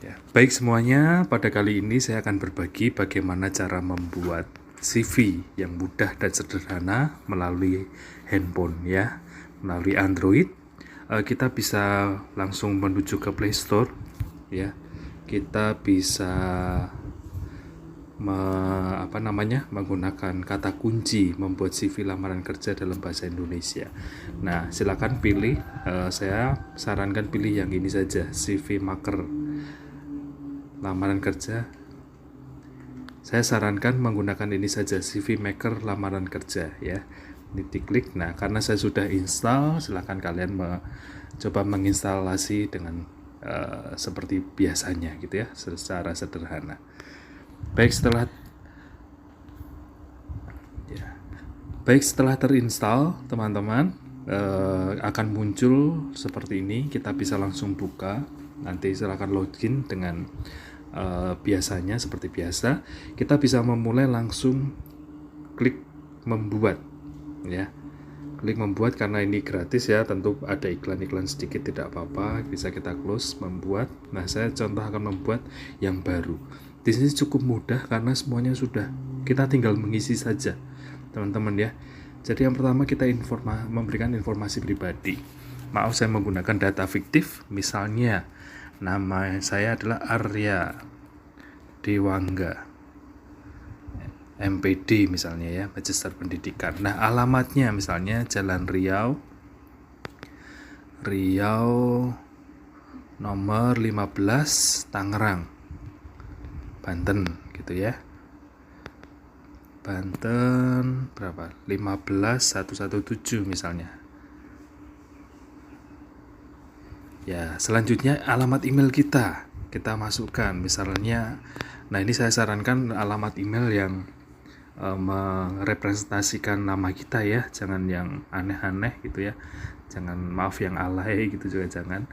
Ya, baik semuanya, pada kali ini saya akan berbagi bagaimana cara membuat CV yang mudah dan sederhana melalui handphone ya, melalui Android. Kita bisa langsung menuju ke Play Store ya. Kita bisa menggunakan kata kunci membuat CV lamaran kerja dalam bahasa Indonesia. Nah, silakan pilih. Saya sarankan pilih yang ini saja, CV Maker lamaran kerja. Saya sarankan menggunakan ini saja, CV Maker lamaran kerja ya. Ini diklik. Nah, karena saya sudah install, silakan kalian coba menginstalasi dengan seperti biasanya gitu ya, secara sederhana. Baik setelah terinstall, teman-teman akan muncul seperti ini. Kita bisa langsung buka. Nanti silakan login dengan biasanya seperti biasa. Kita bisa memulai langsung klik membuat ya. Klik membuat karena ini gratis ya, tentu ada iklan-iklan sedikit tidak apa-apa, bisa kita close membuat. Nah, saya contoh akan membuat yang baru. Di sini cukup mudah karena semuanya sudah, kita tinggal mengisi saja, teman-teman ya. Jadi yang pertama kita memberikan informasi pribadi. Maaf saya menggunakan data fiktif, misalnya nama saya adalah Arya Dewangga, MPD misalnya ya, Magister Pendidikan. Nah, alamatnya misalnya Jalan Riau nomor 15 Tangerang, Banten gitu ya. Banten berapa? 15117 misalnya. Ya, selanjutnya alamat email kita masukkan misalnya. Nah, ini saya sarankan alamat email yang merepresentasikan nama kita ya, jangan yang aneh-aneh gitu ya, jangan, maaf, yang alay gitu juga jangan.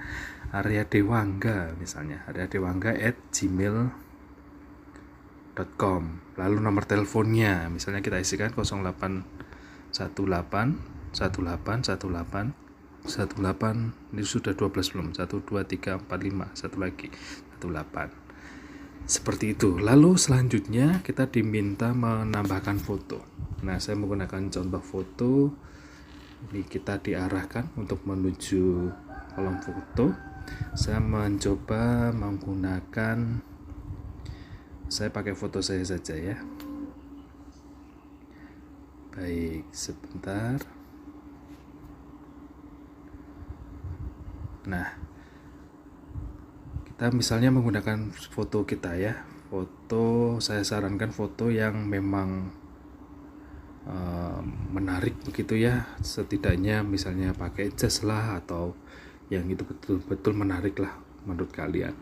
Arya Dewangga misalnya, aryadewangga@gmail.com. lalu nomor teleponnya misalnya kita isikan 0818181818. Ini sudah 12 belum? 1 2 3 4 5, satu lagi 18. Seperti itu. Lalu selanjutnya kita diminta menambahkan foto. Nah, saya menggunakan contoh foto. Ini kita diarahkan untuk menuju kolom foto. Saya mencoba menggunakan, saya pakai foto saya saja ya. Baik, sebentar. Nah, kita misalnya menggunakan foto kita ya. Foto, saya sarankan foto yang memang menarik begitu ya. Setidaknya misalnya pakai jas lah, atau yang itu betul-betul menarik lah menurut kalian.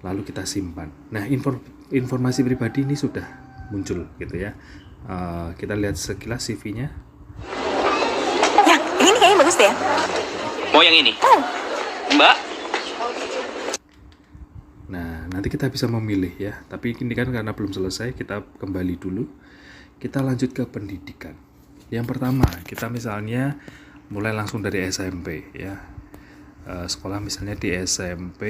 Lalu kita simpan. Nah, informasi pribadi ini sudah muncul gitu ya. Kita lihat sekilas CV-nya. Yang ini kayaknya bagus deh. Mau yang ini? Mbak? Nah, nanti kita bisa memilih ya. Tapi ini kan karena belum selesai, kita kembali dulu. Kita lanjut ke pendidikan. Yang pertama, kita misalnya mulai langsung dari SMP ya. Sekolah misalnya di SMP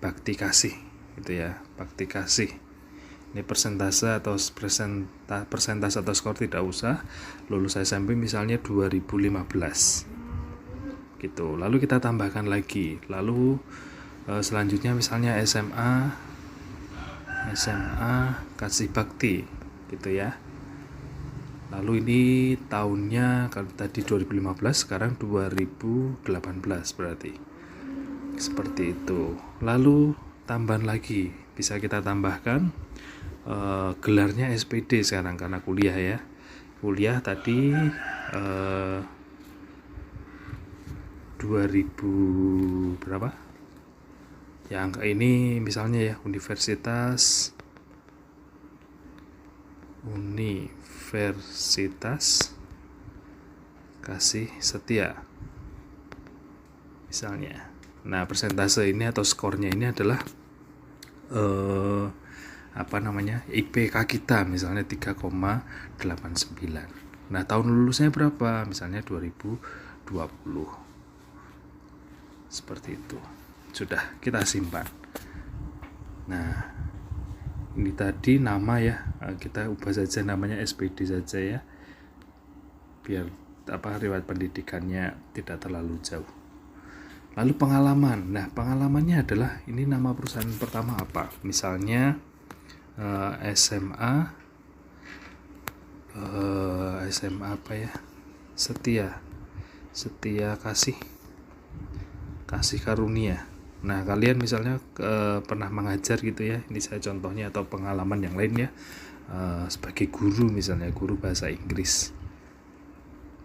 Bakti Kasih gitu ya. Bakti Kasih. Ini persentase atau skor tidak usah. Lulus SMP misalnya 2015. Gitu. Lalu kita tambahkan lagi. Lalu selanjutnya misalnya SMA Kasih Bakti gitu ya. Lalu ini tahunnya, kalau tadi 2015, sekarang 2018 berarti. Seperti itu. Lalu tambahan lagi, bisa kita tambahkan gelarnya SPD sekarang karena kuliah ya. Kuliah tadi 2000 berapa? Ya, angka ini misalnya ya, Universitas Kasih Setia misalnya. Nah, persentase ini atau skornya ini adalah IPK kita misalnya 3,89. Nah, tahun lulusnya berapa? Misalnya 2020. Seperti itu. Sudah, kita simpan. Nah, ini tadi nama ya, kita ubah saja namanya SPD saja ya, biar riwayat pendidikannya tidak terlalu jauh. Lalu pengalaman. Nah, pengalamannya adalah ini nama perusahaan pertama apa? Misalnya SMA apa ya? Setia kasih karunia. Nah, kalian misalnya pernah mengajar gitu ya, ini saya contohnya, atau pengalaman yang lain ya, sebagai guru misalnya, guru bahasa Inggris.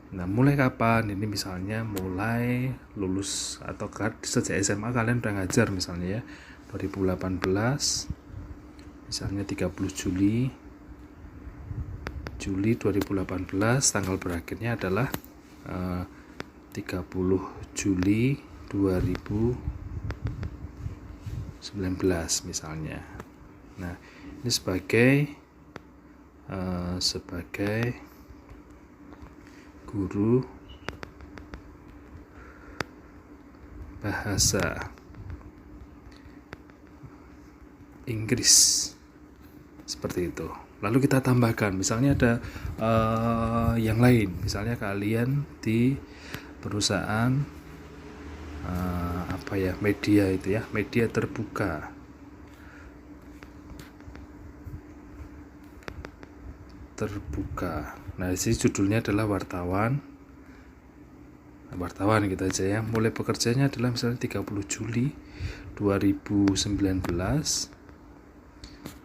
Nah, mulai kapan? Ini misalnya mulai lulus atau sejak SMA kalian udah ngajar misalnya ya, 2018, misalnya 30 Juli 2018, tanggal berakhirnya adalah 30 Juli 2019 misalnya. Nah, ini sebagai guru bahasa Inggris, seperti itu. Lalu kita tambahkan, misalnya ada yang lain, misalnya kalian di perusahaan media itu ya, media terbuka. Nah, di sini judulnya adalah wartawan gitu aja ya. Mulai bekerjanya adalah misalnya 30 Juli 2019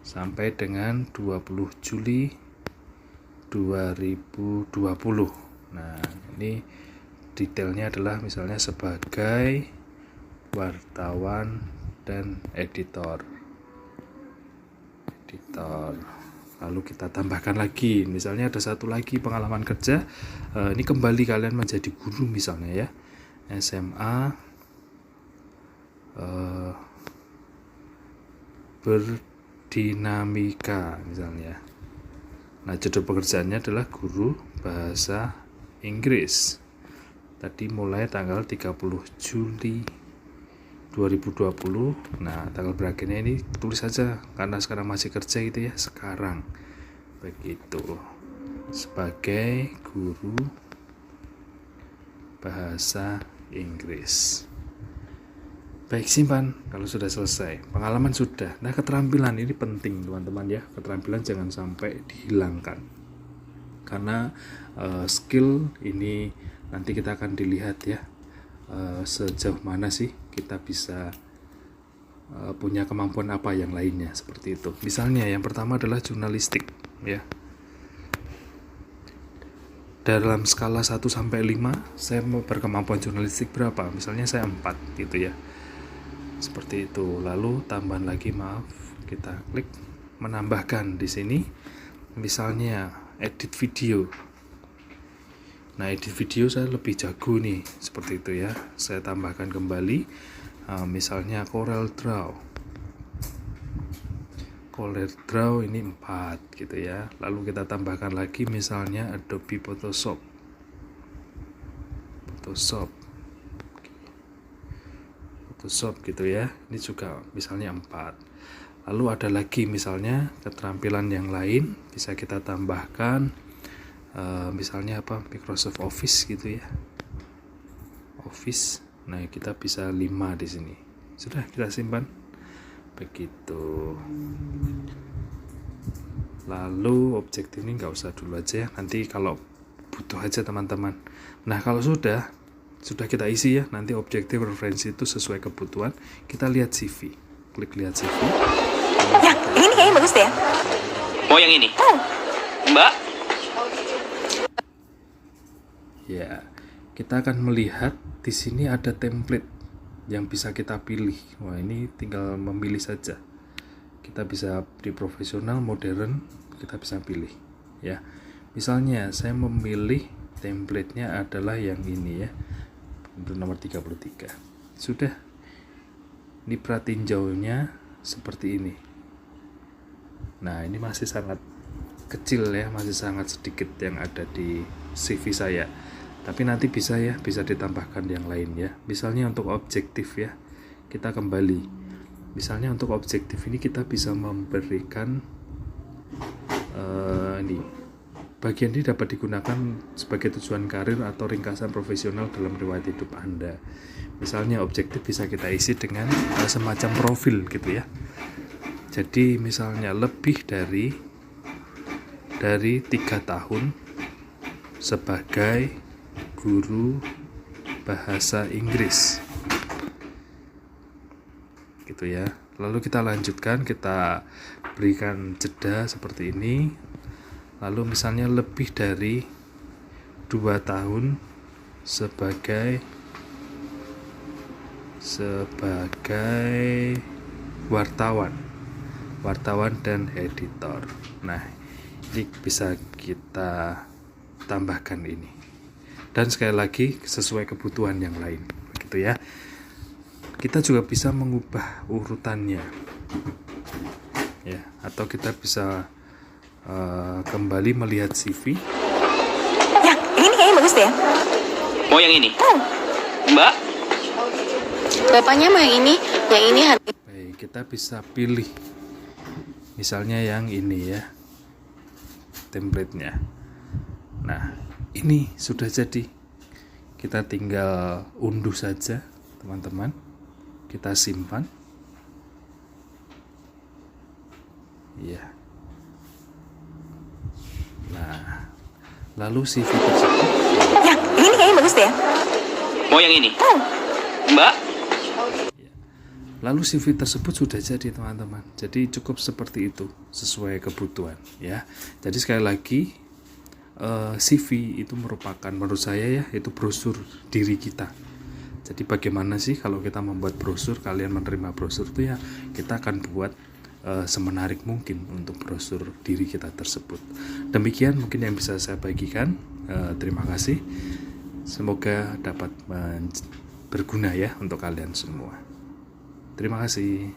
sampai dengan 20 Juli 2020. Nah, ini detailnya adalah misalnya sebagai wartawan dan editor. Lalu kita tambahkan lagi, misalnya ada satu lagi pengalaman kerja, ini kembali kalian menjadi guru misalnya ya, SMA berdinamika misalnya. Nah, judul pekerjaannya adalah guru bahasa Inggris. Tadi mulai tanggal 30 Juli 2020. Nah, tanggal berakhirnya ini tulis saja karena sekarang masih kerja gitu ya, sekarang. Begitu. Sebagai guru bahasa Inggris. Baik, simpan kalau sudah selesai. Pengalaman sudah. Nah, keterampilan ini penting teman-teman ya. Keterampilan jangan sampai dihilangkan. Karena skill ini nanti kita akan dilihat ya, sejauh mana sih kita bisa punya kemampuan apa yang lainnya, seperti itu. Misalnya yang pertama adalah jurnalistik ya. Dalam skala 1 sampai 5, saya mau berkemampuan jurnalistik berapa? Misalnya saya 4 gitu ya. Seperti itu. Lalu tambahan lagi, kita klik menambahkan di sini. Misalnya edit video. Nah, edit video saya lebih jago nih, seperti itu ya. Saya tambahkan kembali, misalnya Corel Draw ini 4 gitu ya. Lalu kita tambahkan lagi misalnya Adobe Photoshop gitu ya. Ini juga misalnya 4. Lalu ada lagi misalnya keterampilan yang lain bisa kita tambahkan, misalnya Microsoft Office gitu ya. Office. Nah, kita bisa 5 di sini. Sudah, kita simpan. Begitu. Lalu objektif ini nggak usah dulu aja ya. Nanti kalau butuh aja teman-teman. Nah, kalau sudah kita isi ya. Nanti objektif referensi itu sesuai kebutuhan. Kita lihat CV. Klik lihat CV. Ya, ini nih kayaknya bagus deh ya. Mau yang ini? Mbak? Ya, kita akan melihat di sini ada template yang bisa kita pilih. Wah, ini tinggal memilih saja. Kita bisa di profesional, modern, kita bisa pilih ya. Misalnya saya memilih template-nya adalah yang ini ya, nomor 33. Sudah. Ini pratinjaunya seperti ini. Nah, ini masih sangat kecil ya, masih sangat sedikit yang ada di CV saya. Tapi nanti bisa ditambahkan yang lain ya. Misalnya untuk objektif ya, kita kembali. Misalnya untuk objektif ini kita bisa memberikan ini. Bagian ini dapat digunakan sebagai tujuan karir atau ringkasan profesional dalam riwayat hidup Anda. Misalnya objektif bisa kita isi dengan semacam profil gitu ya. Jadi misalnya lebih dari 3 tahun sebagai guru bahasa Inggris. Gitu ya. Lalu kita lanjutkan, kita berikan jeda seperti ini. Lalu misalnya lebih dari 2 tahun sebagai wartawan dan editor. Nah, ini bisa kita tambahkan ini. Dan sekali lagi sesuai kebutuhan yang lain, begitu ya. Kita juga bisa mengubah urutannya. Ya, atau kita bisa kembali melihat CV. Ya, ini kayaknya bagus deh. Mau yang ini? Mbak? Bapaknya mau yang ini Baik, kita bisa pilih misalnya yang ini ya, template-nya. Nah, ini sudah jadi. Kita tinggal unduh saja, teman-teman. Kita simpan. Ya. Nah, lalu CV tersebut. Ya, ini kayaknya bagus deh. Mau yang ini? Mbak? Lalu CV tersebut sudah jadi, teman-teman. Jadi cukup seperti itu, sesuai kebutuhan ya. Jadi sekali lagi CV itu merupakan, menurut saya ya, itu brosur diri kita. Jadi bagaimana sih kalau kita membuat brosur, kalian menerima brosur itu ya, kita akan buat semenarik mungkin untuk brosur diri kita tersebut. Demikian mungkin yang bisa saya bagikan. Terima kasih. Semoga dapat berguna ya untuk kalian semua. Terima kasih.